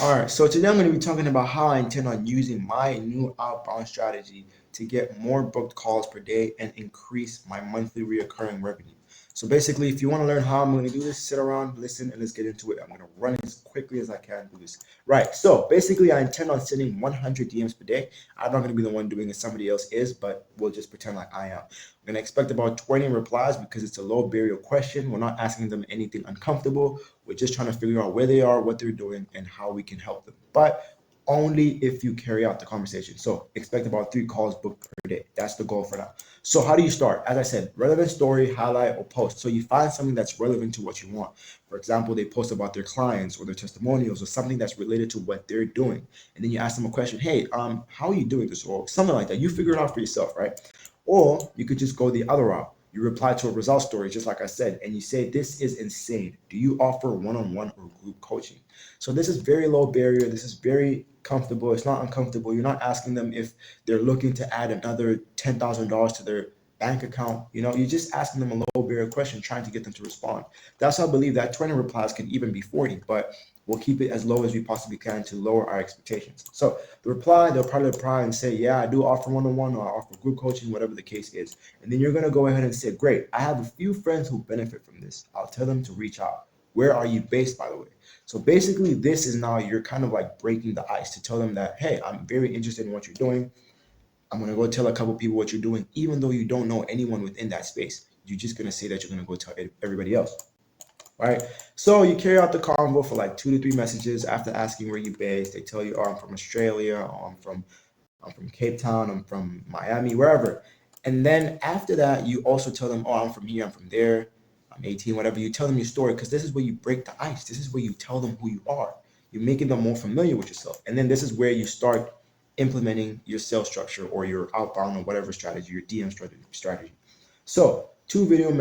All right, so today I'm going to be talking about how I intend on using my new outbound strategy to get more booked calls per day and increase my monthly reoccurring revenue. So basically, if you want to learn how I'm going to do this, sit around, listen, and let's get into it. I'm going to run as quickly as I can through this. Right, so basically, I intend on sending 100 DMs per day. I'm not going to be the one doing it, somebody else is, but we'll just pretend like I am. I'm going to expect about 20 replies because it's a low barrier question. We're not asking them anything uncomfortable. We're just trying to figure out where they are, what they're doing, and how we can help them. But only if you carry out the conversation. So expect about 3 calls booked per day. That's the goal for now. So how do you start? As I said, relevant story, highlight, or post. So you find something that's relevant to what you want. For example, they post about their clients or their testimonials or something that's related to what they're doing. And then you ask them a question, hey, how are you doing this? Or something like that. You figure it out for yourself, right? Or you could just go the other route. You reply to a result story, just like I said, and you say, this is insane. Do you offer one-on-one or group coaching? So this is very low barrier. This is very comfortable. It's not uncomfortable. You're not asking them if they're looking to add another $10,000 to their bank account. You're just asking them a low barrier question, trying to get them to respond. That's how I believe that 20 replies can even be 40, but we'll keep it as low as we possibly can to lower our expectations. So they'll probably reply and say, yeah, I do offer one-on-one or I offer group coaching, whatever the case is. And then you're going to go ahead and say, great, I have a few friends who benefit from this. I'll tell them to reach out. Where are you based, by the way? So basically, this is now you're kind of like breaking the ice to tell them that, hey, I'm very interested in what you're doing. I'm going to go tell a couple people what you're doing, even though you don't know anyone within that space. You're just going to say that you're going to go tell everybody else. Right. So you carry out the convo for like 2 to 3 messages after asking where you based. They tell you, oh, I'm from Australia, or I'm from Cape Town, I'm from Miami, wherever. And then after that, you also tell them, oh, I'm from here, I'm from there, I'm 18, whatever. You tell them your story because this is where you break the ice. This is where you tell them who you are. You're making them more familiar with yourself. And then this is where you start implementing your sales structure or your outbound or whatever strategy, your DM strategy. So, 2 video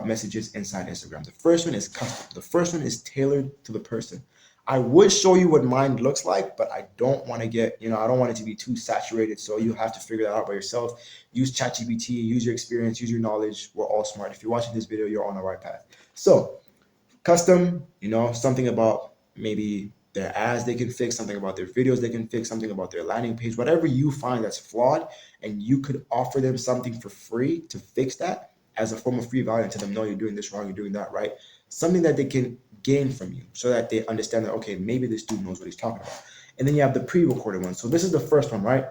messages inside Instagram. The first one is custom. The first one is tailored to the person. I would show you what mine looks like, but I don't want to I don't want it to be too saturated. So you have to figure that out by yourself. Use ChatGPT, use your experience, use your knowledge. We're all smart. If you're watching this video, you're on the right path. So custom, something about maybe their ads they can fix, something about their videos they can fix, something about their landing page, whatever you find that's flawed, and you could offer them something for free to fix that as a form of free value and tell them, no, you're doing this wrong, you're doing that right. Something that they can gain from you so that they understand that, okay, maybe this dude knows what he's talking about. And then you have the pre-recorded one. So this is the first one, right?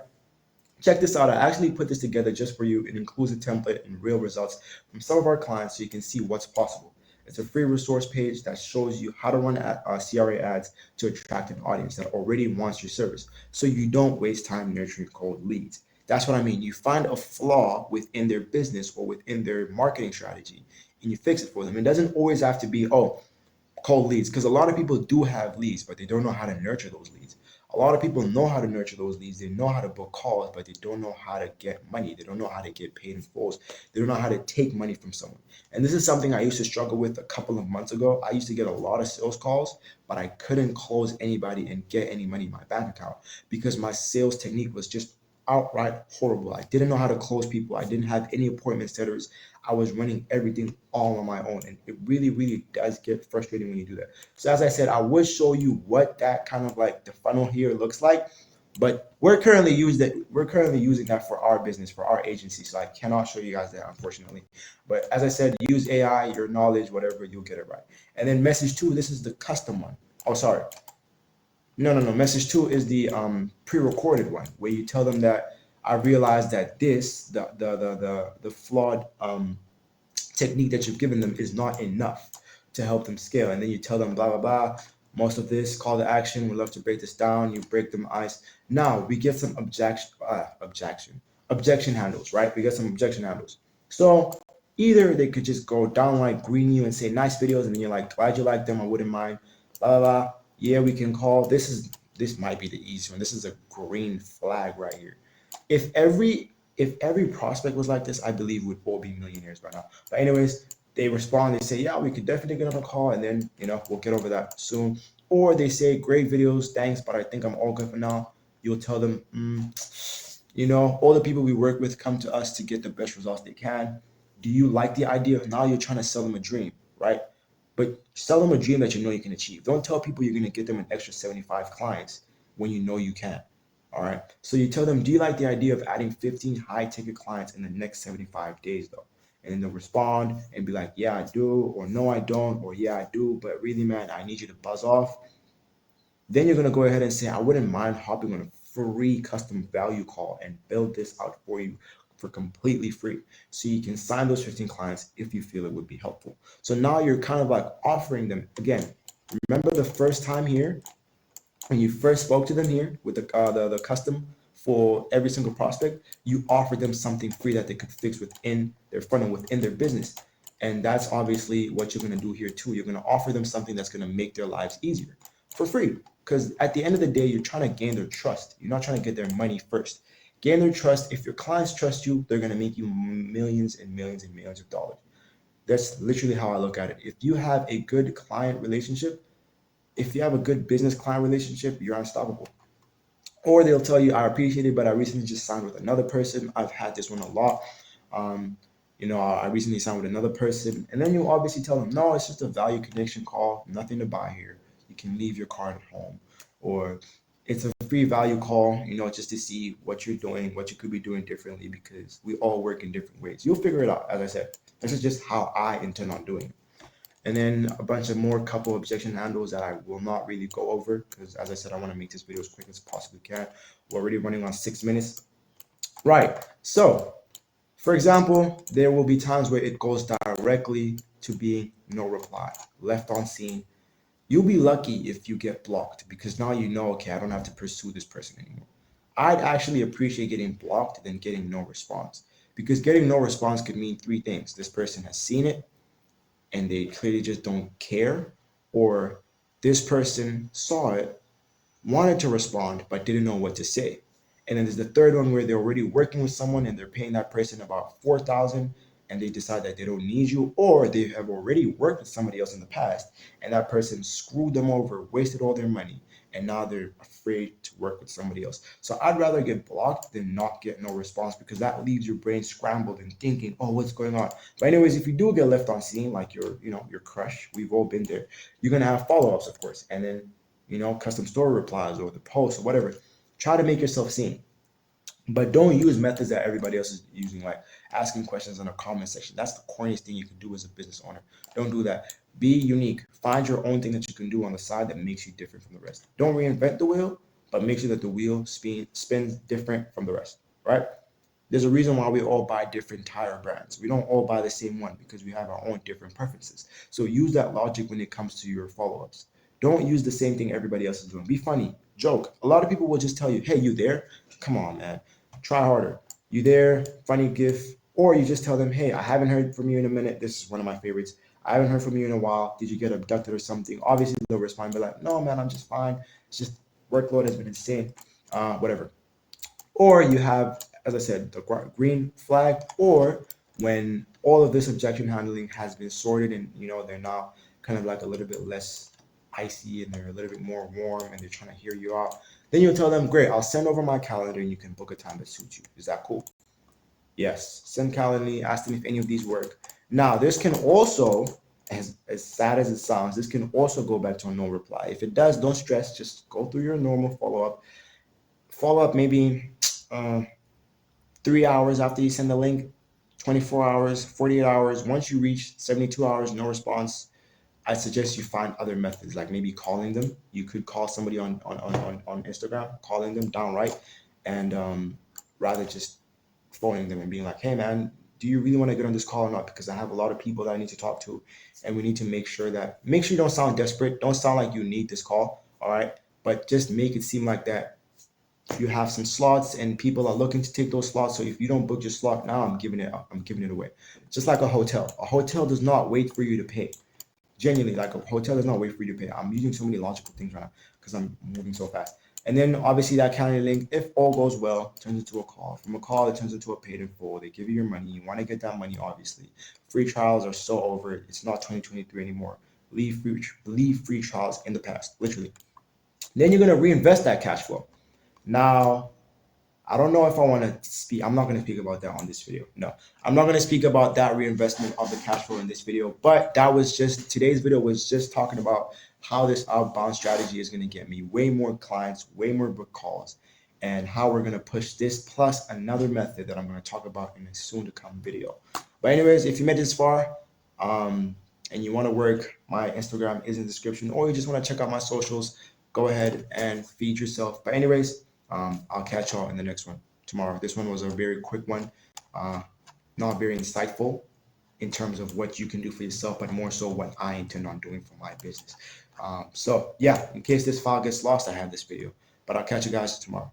Check this out. I actually put this together just for you. It includes a template and real results from some of our clients so you can see what's possible. It's a free resource page that shows you how to run CRA ads to attract an audience that already wants your service so you don't waste time nurturing cold leads. That's what I mean. You find a flaw within their business or within their marketing strategy and you fix it for them. It doesn't always have to be, oh, cold leads, because a lot of people do have leads, but they don't know how to nurture those leads. A lot of people know how to nurture those leads. They know how to book calls, but they don't know how to get money. They don't know how to get paid in fulls. They don't know how to take money from someone. And this is something I used to struggle with a couple of months ago. I used to get a lot of sales calls, but I couldn't close anybody and get any money in my bank account because my sales technique was just outright horrible. I didn't know how to close people. I didn't have any appointment setters. I was running everything all on my own. And it really, really does get frustrating when you do that. So as I said, I will show you what that kind of like the funnel here looks like. But we're currently using that for our business, for our agency. So I cannot show you guys that, unfortunately. But as I said, use AI, your knowledge, whatever, you'll get it right. And then message two, this is the custom one. Oh, sorry. No. Message two is the pre-recorded one where you tell them that I realized that the flawed technique that you've given them is not enough to help them scale. And then you tell them blah blah blah. Most of this call to action. We'd love to break this down. You break them ice. Now we get some objection handles, right? We get some objection handles. So either they could just go downright green you and say nice videos, and then you're like, glad you like them. I wouldn't mind. Blah blah blah. Yeah, we can call. This might be the easy one. This is a green flag right here. If every prospect was like this, I believe we'd all be millionaires right now. But anyways, they respond, they say, yeah, we could definitely get on a call, and then we'll get over that soon. Or they say, great videos, thanks, but I think I'm all good for now. You'll tell them, all the people we work with come to us to get the best results they can. Do you like the idea? Now you're trying to sell them a dream, right? But sell them a dream that you know you can achieve. Don't tell people you're going to get them an extra 75 clients when you know you can't. All right. So you tell them, do you like the idea of adding 15 high ticket clients in the next 75 days, though? And then they'll respond and be like, yeah, I do, or no, I don't, or yeah, I do, but really, man, I need you to buzz off. Then you're going to go ahead and say, I wouldn't mind hopping on a free custom value call and build this out for you for completely free. So you can sign those 15 clients if you feel it would be helpful. So now you're kind of like offering them again. Remember the first time here when you first spoke to them here with the custom for every single prospect, you offered them something free that they could fix within their funnel, within their business. And that's obviously what you're going to do here too. You're going to offer them something that's going to make their lives easier for free. Because at the end of the day, you're trying to gain their trust. You're not trying to get their money first. Gain their trust. If your clients trust you, they're going to make you millions and millions and millions of dollars. That's literally how I look at it. If you have a good client relationship, if you have a good business client relationship, you're unstoppable. Or they'll tell you, I appreciate it, but I recently just signed with another person. I've had this one a lot. Um, I recently signed with another person. And then you obviously tell them, no, it's just a value connection call, nothing to buy here. You can leave your card at home. Or it's a free value call, just to see what you're doing, what you could be doing differently, because we all work in different ways. You'll figure it out, as I said. This is just how I intend on doing it. And then a bunch of more couple objection handles that I will not really go over because, as I said, I want to make this video as quick as possibly can. We're already running on 6 minutes. Right. So, for example, there will be times where it goes directly to being no reply, left on scene. You'll be lucky if you get blocked because now you know, okay, I don't have to pursue this person anymore. I'd actually appreciate getting blocked than getting no response because getting no response could mean three things. This person has seen it, and they clearly just don't care, or this person saw it, wanted to respond, but didn't know what to say. And then there's the third one where they're already working with someone and they're paying that person about 4,000 and they decide that they don't need you, or they have already worked with somebody else in the past and that person screwed them over, wasted all their money, and now they're afraid to work with somebody else. So I'd rather get blocked than not get no response because that leaves your brain scrambled and thinking, oh, what's going on? But anyways, if you do get left on scene, like your crush, we've all been there, you're gonna have follow-ups, of course, and then custom story replies or the post or whatever. Try to make yourself seen. But don't use methods that everybody else is using, like asking questions in a comment section. That's the corniest thing you can do as a business owner. Don't do that. Be unique. Find your own thing that you can do on the side that makes you different from the rest. Don't reinvent the wheel, but make sure that the wheel spins different from the rest, right? There's a reason why we all buy different tire brands. We don't all buy the same one because we have our own different preferences. So use that logic when it comes to your follow-ups. Don't use the same thing everybody else is doing. Be funny, joke. A lot of people will just tell you, hey, you there? Come on, man. Try harder. You there? Funny gif. Or you just tell them, hey, I haven't heard from you in a minute. This is one of my favorites. I haven't heard from you in a while. Did you get abducted or something? Obviously, they'll respond, be like, no, man, I'm just fine. It's just workload has been insane. Whatever. Or you have, as I said, the green flag, or when all of this objection handling has been sorted and they're now kind of like a little bit less icy and they're a little bit more warm and they're trying to hear you out, then you'll tell them, great, I'll send over my calendar and you can book a time that suits you. Is that cool? Yes. Send calendar, ask them if any of these work. Now, this can also, as sad as it sounds, this can also go back to a no reply. If it does, don't stress. Just go through your normal follow-up. Follow-up maybe 3 hours after you send the link, 24 hours, 48 hours. Once you reach 72 hours, no response, I suggest you find other methods, like maybe calling them. You could call somebody on Instagram, calling them downright, and rather just phoning them and being like, hey, man, do you really want to get on this call or not? Because I have a lot of people that I need to talk to, and we need to make sure you don't sound desperate. Don't sound like you need this call, all right? But just make it seem like that you have some slots and people are looking to take those slots. So if you don't book your slot now, I'm giving it away. Just like a hotel. A hotel does not wait for you to pay. Genuinely, like a hotel does not wait for you to pay. I'm using so many logical things right now because I'm moving so fast. And then obviously that calendar link, if all goes well, turns into a call. From a call, it turns into a paid in full. They give you your money. You want to get that money, obviously. Free trials are so over. It's not 2023 anymore. Leave free trials in the past, literally. Then you're going to reinvest that cash flow. Now, I don't know if I want to speak. I'm not going to speak about that on this video. No, I'm not going to speak about that reinvestment of the cash flow in this video. But that was just today's video was just talking about how this outbound strategy is going to get me way more clients, way more book calls, and how we're going to push this plus another method that I'm going to talk about in a soon to come video. But anyways, if you made this far, and you want to work, my Instagram is in the description, or you just want to check out my socials, go ahead and feed yourself. But anyways, I'll catch y'all in the next one tomorrow. This one was a very quick one, not very insightful in terms of what you can do for yourself, but more so what I intend on doing for my business. So yeah, in case this file gets lost, I have this video, but I'll catch you guys tomorrow.